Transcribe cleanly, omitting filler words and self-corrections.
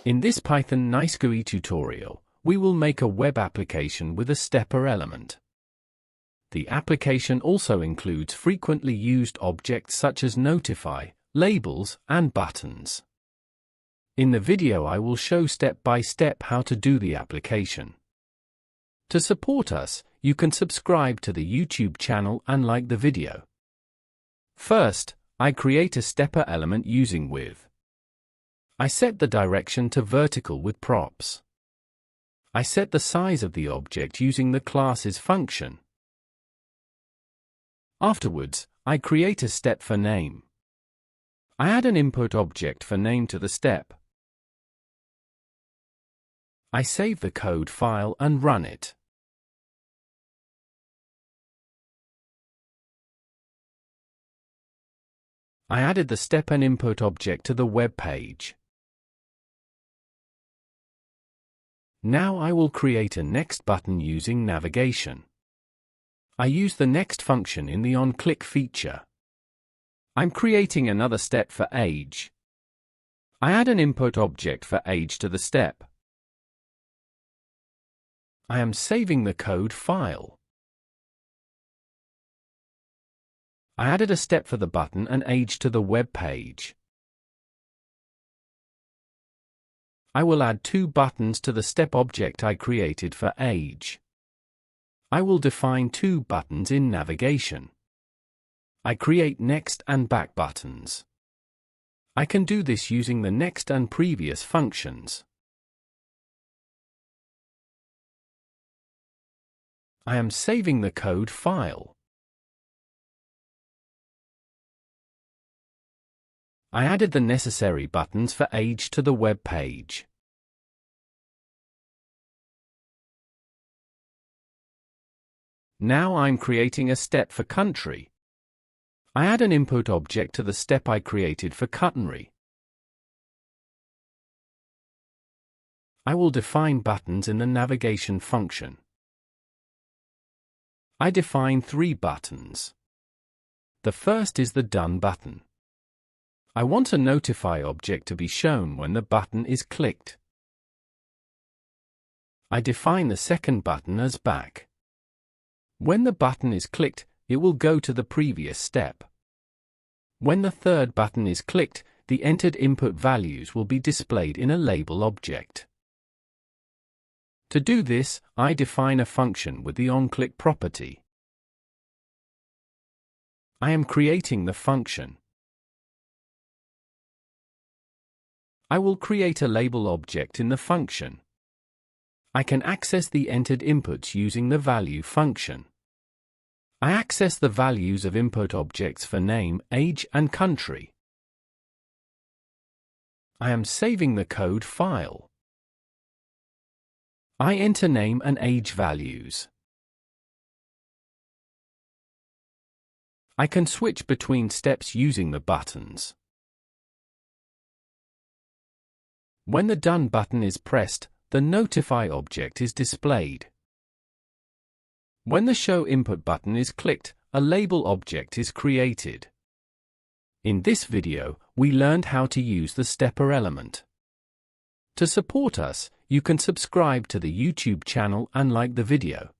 In this Python NiceGUI tutorial, we will make a web application with a stepper element. The application also includes frequently used objects such as notify, labels, and buttons. In the video I will show step by step how to do the application. To support us, you can subscribe to the YouTube channel and like the video. First, I create a stepper element using with. I set the direction to vertical with props. I set the size of the object using the class's function. Afterwards, I create a step for name. I add an input object for name to the step. I save the code file and run it. I added the step and input object to the web page. Now I will create a next button using navigation. I use the next function in the onClick feature. I'm creating another step for age. I add an input object for age to the step. I am saving the code file. I added a step for the button and age to the web page. I will add two buttons to the step object I created for age. I will define two buttons in navigation. I create next and back buttons. I can do this using the next and previous functions. I am saving the code file. I added the necessary buttons for age to the web page. Now I'm creating a step for country. I add an input object to the step I created for country. I will define buttons in the navigation function. I define three buttons. The first is the Done button. I want a notify object to be shown when the button is clicked. I define the second button as Back. When the button is clicked, it will go to the previous step. When the third button is clicked, the entered input values will be displayed in a label object. To do this, I define a function with the onClick property. I am creating the function. I will create a label object in the function. I can access the entered inputs using the value function. I access the values of input objects for name, age, and country. I am saving the code file. I enter name and age values. I can switch between steps using the buttons. When the Done button is pressed, the Notify object is displayed. When the Show Input button is clicked, a label object is created. In this video, we learned how to use the stepper element. To support us, you can subscribe to the YouTube channel and like the video.